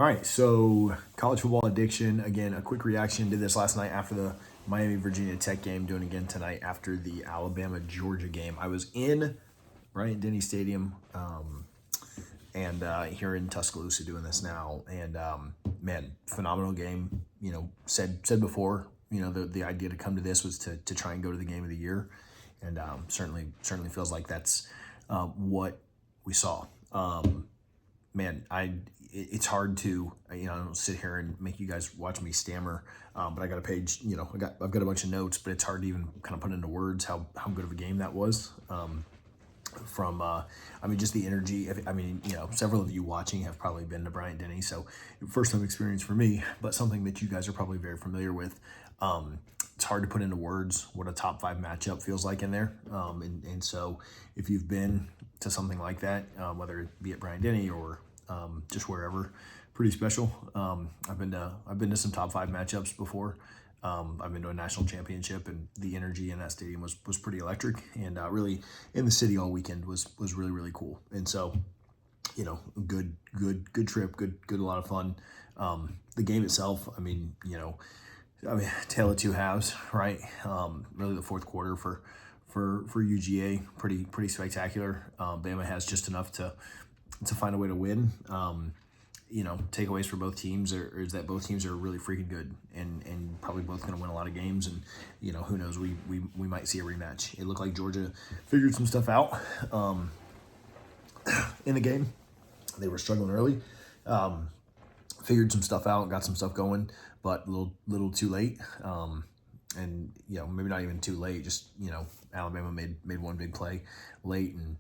All right, so college football addiction. Again, a quick reaction to this last night after the Miami Virginia Tech game. Doing again tonight after the Alabama Georgia game. I was in Bryant-Denny Stadium, and here in Tuscaloosa doing this now. And man, phenomenal game. Said before. The idea to come to this was to try and go to the game of the year, and certainly feels like that's what we saw. Man, it's hard to I don't sit here and make you guys watch me stammer, but I got a page. I've got a bunch of notes, but it's hard to even kind of put into words how good of a game that was. Just the energy. Several of you watching have probably been to Bryant-Denny, so first time experience for me, but something that you guys are probably very familiar with. It's hard to put into words what a top 5 matchup feels like in there. And so if you've been to something like that, whether it be at Bryant-Denny or just wherever, pretty special. I've been to some top 5 matchups before. I've been to a national championship, and the energy in that stadium was pretty electric, and really in the city all weekend was really, really cool. And so, good trip, good, a lot of fun. The game itself, tale of two halves, right? Really the fourth quarter for UGA, pretty spectacular. Bama has just enough to find a way to win. Takeaways for both teams is that both teams are really freaking good and probably both going to win a lot of games. And who knows, we might see a rematch. It looked like Georgia figured some stuff out in the game. They were struggling early, figured some stuff out, got some stuff going, but a little too late. And maybe not even too late. Just Alabama made one big play late and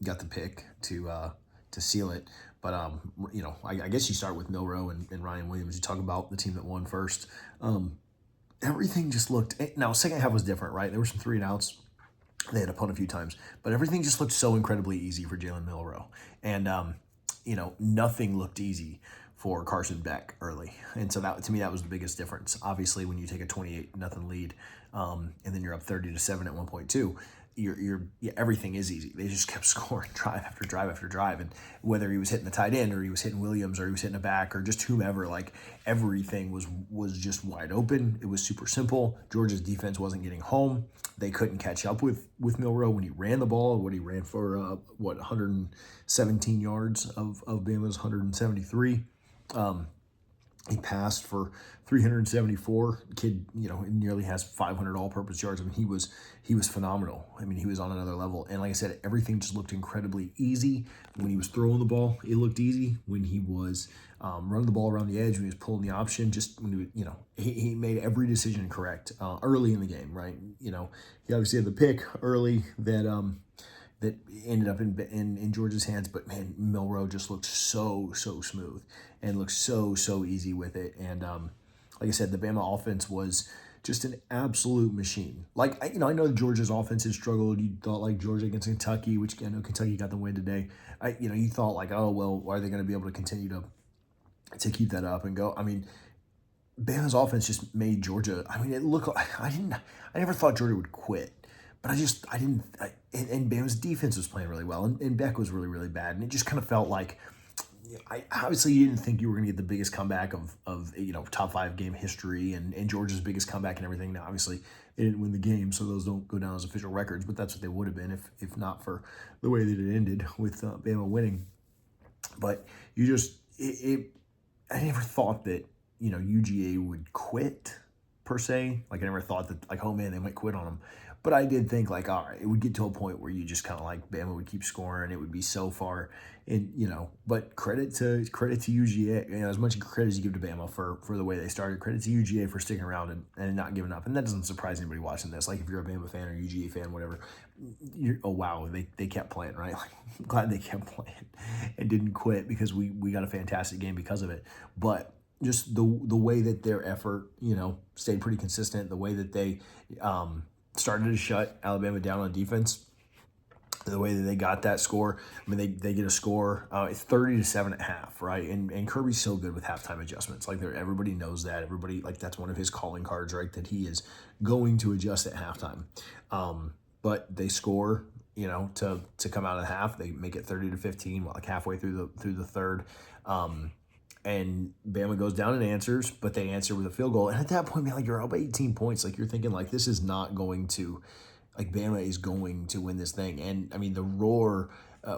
got the pick to seal it. But I guess you start with Milroe and Ryan Williams. You talk about the team that won first. Everything just looked. Now second half was different, right? There were some 3 and outs. They had to punt a few times, but everything just looked so incredibly easy for Jalen Milroe, and nothing looked easy for Carson Beck early. And so that, to me, that was the biggest difference. Obviously, when you take a 28-0 lead, and then you're up 30-7 at 1.2, everything is easy. They just kept scoring drive after drive after drive. And whether he was hitting the tight end or he was hitting Williams or he was hitting a back or just whomever, like everything was just wide open. It was super simple. Georgia's defense wasn't getting home. They couldn't catch up with Milroe when he ran the ball. What he ran for, 117 yards of Bama's 173. He passed for 374. Kid, nearly has 500 all-purpose yards. He was phenomenal. He was on another level. And like I said, everything just looked incredibly easy. When he was throwing the ball, it looked easy. When he was running the ball around the edge, when he was pulling the option, just when he made every decision correct early in the game, right? He obviously had the pick early that ended up in Georgia's hands, but man, Milroe just looked so smooth and looked so easy with it. And like I said, the Bama offense was just an absolute machine. Like I know Georgia's offense has struggled. You thought like Georgia against Kentucky, which I know Kentucky got the win today. You thought like, oh well, are they going to be able to continue to keep that up and go? Bama's offense just made Georgia. It looked like I never thought Georgia would quit. But I didn't, and Bama's defense was playing really well, and Beck was really, really bad. And it just kind of felt like, obviously you didn't think you were going to get the biggest comeback of top 5 game history and Georgia's biggest comeback and everything. Now, obviously, they didn't win the game, so those don't go down as official records, but that's what they would have been if not for the way that it ended with Bama winning. But I never thought that, UGA would quit, per se. Like, I never thought that, like, oh man, they might quit on them. But I did think, like, all right, it would get to a point where you just kind of like Bama would keep scoring. It would be so far, and But credit to UGA. As much credit as you give to Bama for the way they started. Credit to UGA for sticking around and not giving up. And that doesn't surprise anybody watching this. Like if you're a Bama fan or UGA fan, whatever, oh wow, they kept playing, right? Like, I'm glad they kept playing and didn't quit because we got a fantastic game because of it. But just the way that their effort, stayed pretty consistent. The way that they started to shut Alabama down on defense, the way that they got that score. They get a score. It's 30-7 at half, right? And Kirby's so good with halftime adjustments. Like everybody knows that. Everybody, like, that's one of his calling cards, right? That he is going to adjust at halftime. But they score, to come out of the half. They make it 30-15, like halfway through the third. and Bama goes down and answers, but they answer with a field goal. And at that point, man, like you're up by 18 points. Like you're thinking like this is not going to, like Bama is going to win this thing. And I mean the roar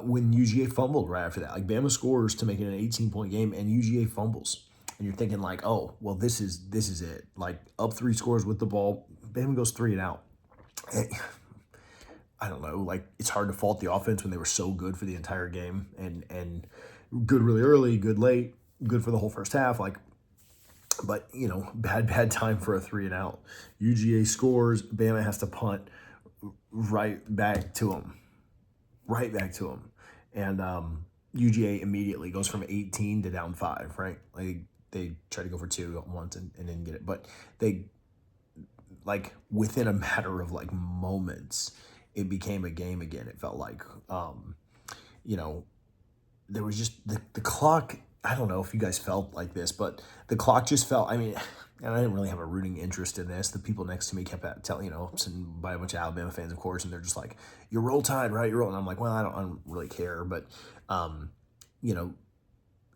when UGA fumbled right after that. Like Bama scores to make it an 18-point game, and UGA fumbles. And you're thinking like, oh, well, this is it. Like up 3 scores with the ball, Bama goes 3 and out. I don't know, like it's hard to fault the offense when they were so good for the entire game and good really early, good late, good for the whole first half. Like, but you know, bad time for a 3 and out. UGA scores, Bama has to punt right back to them, and UGA immediately goes from 18 to down 5. Right, like they tried to go for 2 at once and didn't get it, but they like within a matter of like moments, it became a game again. It felt like, you know, there was just the clock. I don't know if you guys felt like this, but the clock just felt, I mean, and I didn't really have a rooting interest in this. The people next to me kept telling, you know, sitting by a bunch of Alabama fans, of course, and they're just like, you're Roll Tide, right? You're Roll. And I'm like, well, I don't really care. But, you know,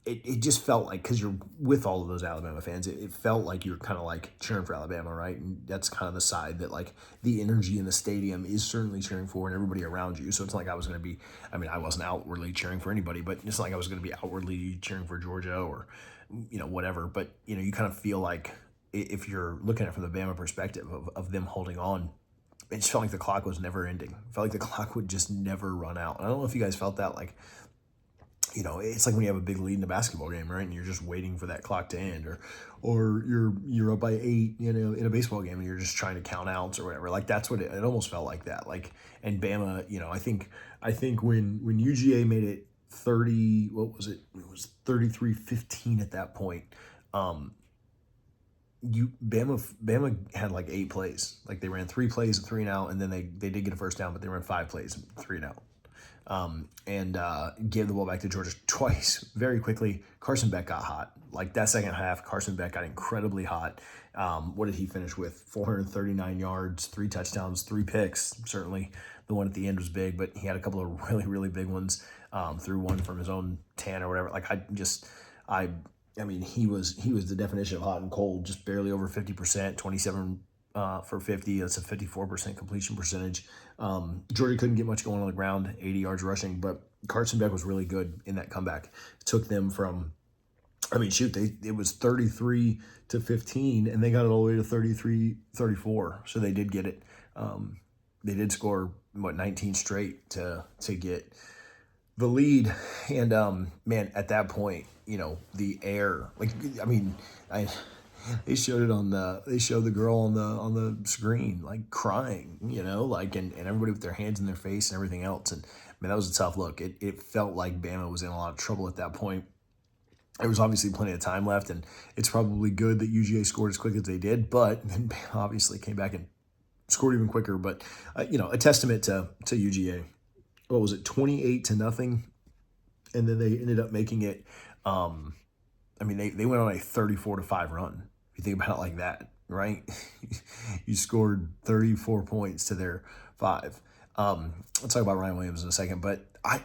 it just felt like, because you're with all of those Alabama fans, it felt like you're kind of like cheering for Alabama, right? And that's kind of the side that like the energy in the stadium is certainly cheering for, and everybody around you. So it's not like I was going to be, I mean, I wasn't outwardly cheering for anybody, but it's not like I was going to be outwardly cheering for Georgia or, you know, whatever. But, you know, you kind of feel like if you're looking at it from the Bama perspective of them holding on, it just felt like the clock was never ending. It felt like the clock would just never run out. And I don't know if you guys felt that, like, you know, it's like when you have a big lead in a basketball game, right? And you're just waiting for that clock to end, or you're up by 8, you know, in a baseball game, and you're just trying to count outs or whatever. Like that's what it almost felt like that. Like, and Bama, you know, I think when UGA made it 30, what was it? It was 33-15 at that point. Bama had like 8 plays. Like they ran 3 plays and 3 and out, and then they did get a first down, but they ran 5 plays, 3 and out. And gave the ball back to Georgia twice very quickly. Carson Beck got hot. Like that second half, Carson Beck got incredibly hot. What did he finish with? 439 yards, 3 touchdowns, 3 picks. Certainly the one at the end was big, but he had a couple of really, really big ones. Threw one from his own 10 or whatever. Like I mean, he was the definition of hot and cold, just barely over 50%, 27 for 50. That's a 54% completion percentage. Georgia couldn't get much going on the ground, 80 yards rushing, but Carson Beck was really good in that comeback. It took them from, I mean, shoot, it was 33-15, and they got it all the way to 33-34. So they did get it. They did score 19 straight to get the lead. And man, at that point, you know, the air, like, I mean, they showed the girl on the screen like crying, you know, like, and everybody with their hands in their face and everything else. And man, that was a tough look. It felt like Bama was in a lot of trouble at that point. There was obviously plenty of time left, and it's probably good that UGA scored as quick as they did, but then Bama obviously came back and scored even quicker. But you know, a testament to UGA. What was it, 28-0, and then they ended up making it. I mean, they went on a 34-5 run. If you think about it like that, right? You scored 34 points to their 5. I'll talk about Ryan Williams in a second, but I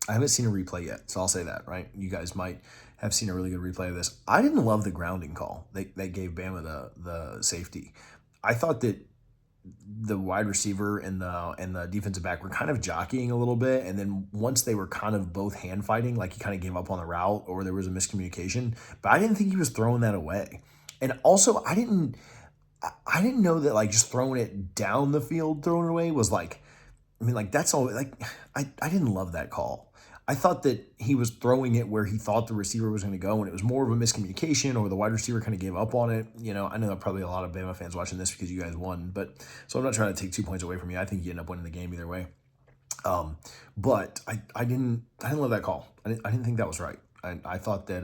haven't seen a replay yet, so I'll say that, right? You guys might have seen a really good replay of this. I didn't love the grounding call. They gave Bama the safety. I thought that the wide receiver and the defensive back were kind of jockeying a little bit, and then once they were kind of both hand fighting, like he kind of gave up on the route or there was a miscommunication. But I didn't think he was throwing that away, and also I didn't know that like just throwing it down the field, throwing it away was like, I mean, like that's all. Like I didn't love that call. I thought that he was throwing it where he thought the receiver was going to go, and it was more of a miscommunication, or the wide receiver kind of gave up on it. You know, I know there are probably a lot of Bama fans watching this because you guys won, but so I'm not trying to take 2 points away from you. I think you end up winning the game either way. But I didn't love that call. I didn't think that was right. I thought that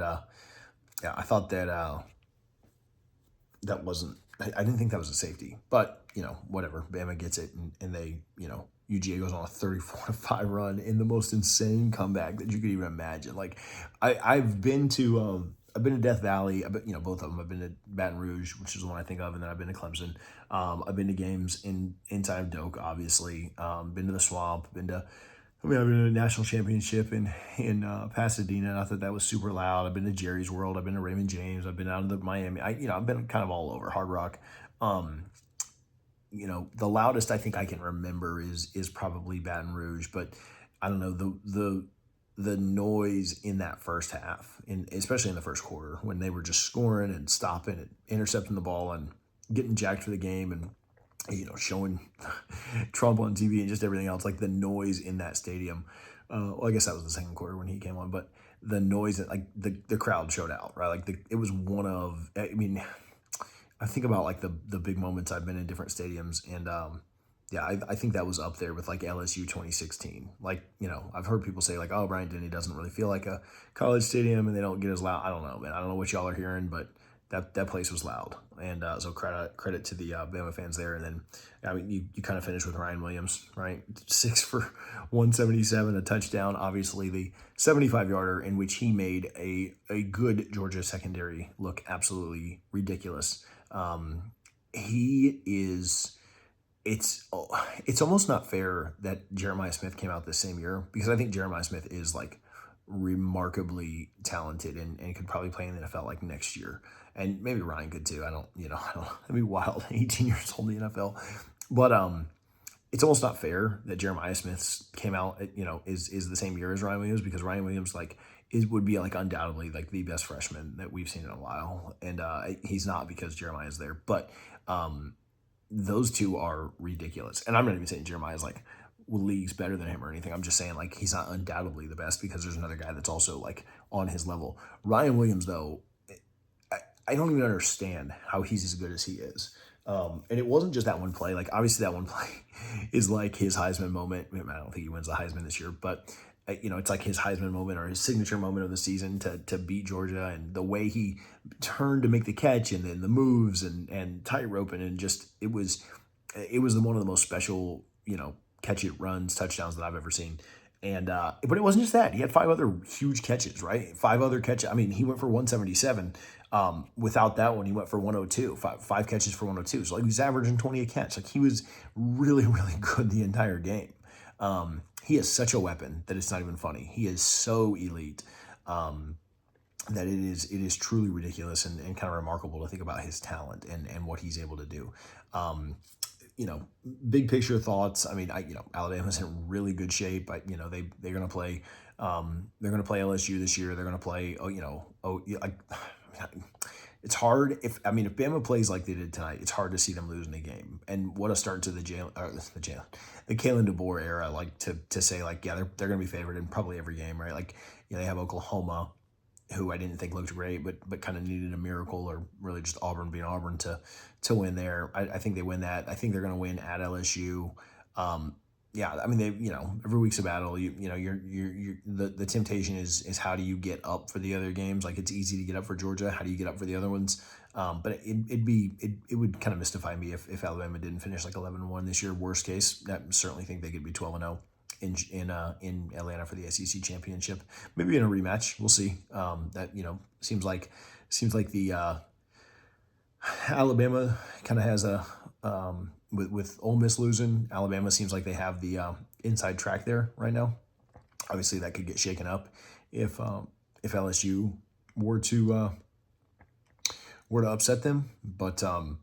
that wasn't. I didn't think that was a safety, but you know, whatever. Bama gets it, and they, you know, UGA goes on a 34-5 run in the most insane comeback that you could even imagine. Like, I've been to Death Valley. You know, both of them. I've been to Baton Rouge, which is the one I think of, and then I've been to Clemson. I've been to games inside of Doak, obviously. Been to the Swamp. Been to I mean, I've been to a national championship in Pasadena. I thought that was super loud. I've been to Jerry's World. I've been to Raymond James. I've been out of the Miami. I've been kind of all over Hard Rock. Um, the loudest I think I can remember is probably Baton Rouge, but I don't know the noise in that first half, especially in the first quarter when they were just scoring and stopping and intercepting the ball and getting jacked for the game and showing Trump on TV and just everything else, like the noise in that stadium. Well, I guess that was the second quarter when he came on, but the noise that like the crowd showed out, right? Like it was one of, I mean, I think about like the big moments I've been in different stadiums, and yeah, I think that was up there with like LSU 2016. Like, I've heard people say like, oh, Bryant-Denny doesn't really feel like a college stadium, and they don't get as loud. I don't know, man. I don't know what y'all are hearing, but that place was loud, and so credit to the Bama fans there. And then, I mean, you kind of finish with Ryan Williams, right? 6 for 177, a touchdown. Obviously, the 75-yarder in which he made a good Georgia secondary look absolutely ridiculous. He is. It's almost not fair that Jeremiah Smith came out this same year, because I think Jeremiah Smith is like remarkably talented and could probably play in the NFL like next year. And maybe Ryan could too. I don't, that'd be wild. 18 years old in the NFL. But it's almost not fair that Jeremiah Smith came out, is the same year as Ryan Williams, because Ryan Williams would be like undoubtedly like the best freshman that we've seen in a while. And he's not, because Jeremiah is there. But those two are ridiculous. And I'm not even saying Jeremiah is like leagues better than him or anything. I'm just saying like he's not undoubtedly the best, because there's another guy that's also like on his level. Ryan Williams, though, I don't even understand how he's as good as he is. And it wasn't just that one play. Like, obviously that one play is like his Heisman moment. I don't think he wins the Heisman this year, but it's like his Heisman moment or his signature moment of the season to beat Georgia, and the way he turned to make the catch, and then the moves and tightrope, and just it was one of the most special catch it runs touchdowns that I've ever seen. And but it wasn't just that. He had 5 other huge catches, right? 5 other catches. I mean, he went for 177. Without that one, he went for 102. Five catches for 102. So like, he was averaging 20 a catch. Like, he was really, really good the entire game. He is such a weapon that it's not even funny. He is so elite that it is truly ridiculous and kind of remarkable to think about his talent and what he's able to do. Big picture thoughts. I mean, Alabama's in really good shape. They're gonna play. They're gonna play LSU this year. They're gonna play. It's hard if Bama plays like they did tonight, it's hard to see them losing a game. And what a start to the Kalen DeBoer era. Like to say like, yeah, they're gonna be favored in probably every game, right? Like, they have Oklahoma, who I didn't think looked great, but kind of needed a miracle, or really just Auburn being Auburn to win there. I think they win that. I think they're going to win at LSU. Yeah, I mean, they, every week's a battle. The temptation is how do you get up for the other games? Like, it's easy to get up for Georgia. How do you get up for the other ones? But it would kind of mystify me if Alabama didn't finish like 11-1 this year. Worst case, I certainly think they could be 12-0 in Atlanta for the SEC championship. Maybe in a rematch, we'll see. That seems like the Alabama kind of has a with Ole Miss losing. Alabama seems like they have the inside track there right now. Obviously, that could get shaken up if LSU were to upset them. But and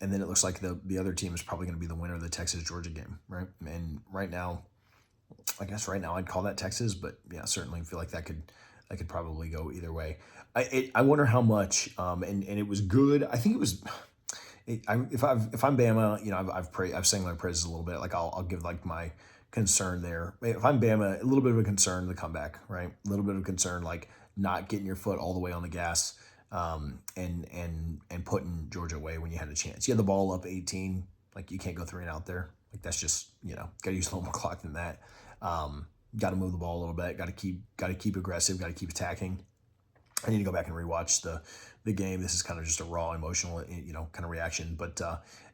then it looks like the other team is probably going to be the winner of the Texas Georgia game, right? And right now, I'd call that Texas, but yeah, certainly feel like that could probably go either way. I wonder how much, and it was good. I think it was. If I'm Bama, I've sang my praises a little bit. Like, I'll give like my concern there. If I'm Bama, a little bit of a concern the comeback, right? A little bit of concern, like not getting your foot all the way on the gas, and putting Georgia away when you had a chance. You had the ball up 18, like you can't go 3 and out there. Like, that's just, got to use a little more clock than that. Got to move the ball a little bit. Got to keep aggressive. Got to keep attacking. I need to go back and rewatch the game. This is kind of just a raw emotional, kind of reaction. But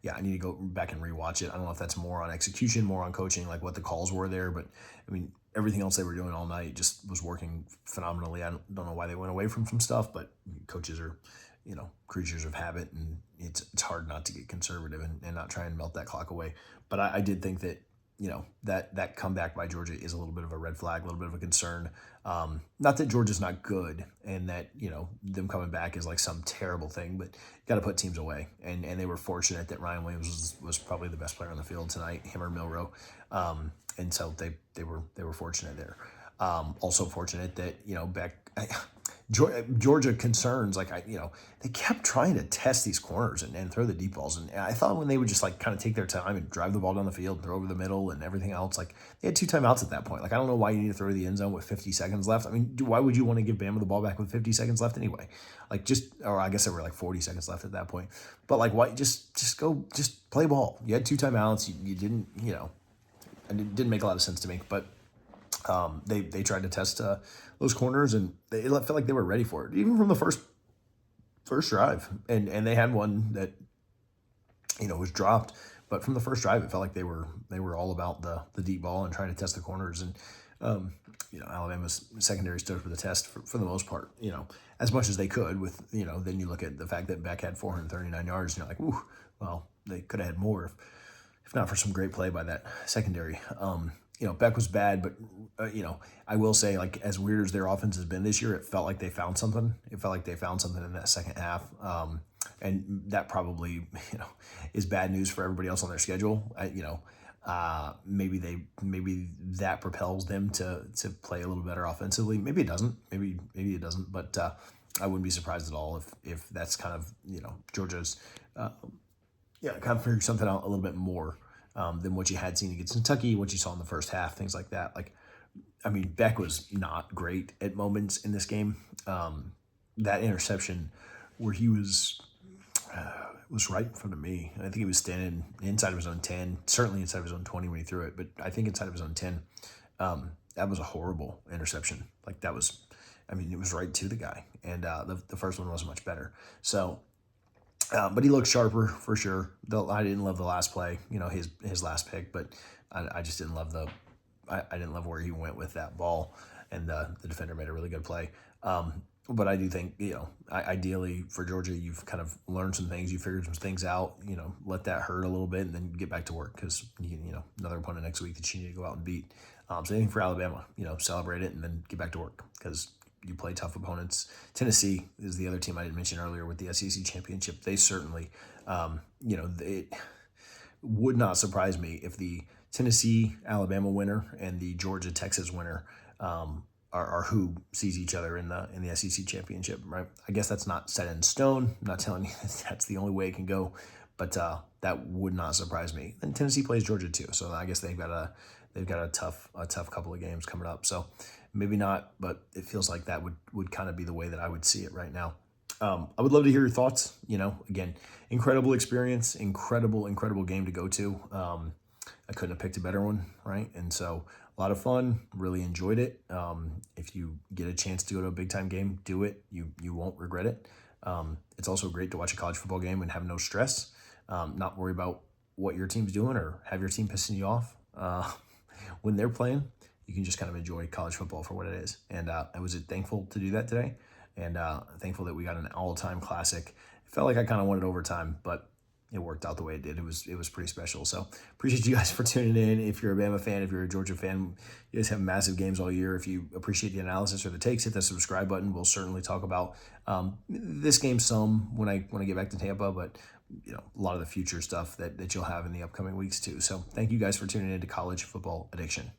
yeah, I need to go back and rewatch it. I don't know if that's more on execution, more on coaching, like what the calls were there. But I mean, everything else they were doing all night just was working phenomenally. I don't know why they went away from some stuff, but coaches are, creatures of habit, and it's hard not to get conservative and not try and melt that clock away. But I did think that that comeback by Georgia is a little bit of a red flag, a little bit of a concern. Not that Georgia's not good and that, them coming back is like some terrible thing, but got to put teams away. And they were fortunate that Ryan Williams was probably the best player on the field tonight, him or Milroe. And so they were fortunate there. Also fortunate that, Georgia concerns, they kept trying to test these corners and throw the deep balls. And I thought when they would just kind of take their time and drive the ball down the field, throw over the middle and everything else, they had 2 timeouts at that point. I don't know why you need to throw to the end zone with 50 seconds left. I mean, why would you want to give Bama the ball back with 50 seconds left anyway? Or I guess there were 40 seconds left at that point. But why just play ball. You had 2 timeouts. You didn't, and it didn't make a lot of sense to me, but they tried to test those corners, and it felt like they were ready for it, even from the first drive. And they had one that was dropped, but from the first drive, it felt like they were all about the deep ball and trying to test the corners. And Alabama's secondary stood for the test for the most part, as much as they could. With then you look at the fact that Beck had 439 yards, and you're like, ooh, well, they could have had more if not for some great play by that secondary. Beck was bad, but, I will say, as weird as their offense has been this year, it felt like they found something. It felt like they found something in that second half. And that probably, is bad news for everybody else on their schedule. Maybe that propels them to play a little better offensively. Maybe it doesn't. Maybe it doesn't. But I wouldn't be surprised at all if that's kind of, Georgia's, kind of figuring something out a little bit more than what you had seen against Kentucky, what you saw in the first half, things like that. Beck was not great at moments in this game. That interception where he was right in front of me. I think he was standing inside of his own 10, certainly inside of his own 20 when he threw it, but I think inside of his own 10. That was a horrible interception. It was right to the guy. And the first one wasn't much better. So, but he looked sharper for sure. I didn't love the last play, his last pick, but I just didn't love I didn't love where he went with that ball, and the defender made a really good play. But I do think, ideally for Georgia, you've kind of learned some things, you figured some things out, let that hurt a little bit and then get back to work, because, another opponent next week that you need to go out and beat. Same thing for Alabama, celebrate it and then get back to work, because you play tough opponents. Tennessee is the other team I didn't mention earlier with the SEC championship. They certainly, it would not surprise me if the Tennessee-Alabama winner and the Georgia-Texas winner are who sees each other in the SEC championship, right? I guess that's not set in stone. I'm not telling you that's the only way it can go, but that would not surprise me. And Tennessee plays Georgia too, so I guess they've got a tough couple of games coming up. So maybe not, but it feels like that would kind of be the way that I would see it right now. I would love to hear your thoughts. Again, incredible experience, incredible game to go to. I couldn't have picked a better one, right? And so a lot of fun, really enjoyed it. If you get a chance to go to a big time game, do it. You won't regret it. It's also great to watch a college football game and have no stress, not worry about what your team's doing or have your team pissing you off. When they're playing, you can just kind of enjoy college football for what it is. And I was thankful to do that today, and thankful that we got an all-time classic. It felt like I kind of wanted overtime, but it worked out the way it did. It was pretty special. So appreciate you guys for tuning in. If you're a Bama fan, if you're a Georgia fan, you guys have massive games all year. If you appreciate the analysis or the takes, hit that subscribe button. We'll certainly talk about this game some when I get back to Tampa, but a lot of the future stuff that you'll have in the upcoming weeks too. So thank you guys for tuning in to College Football Addiction.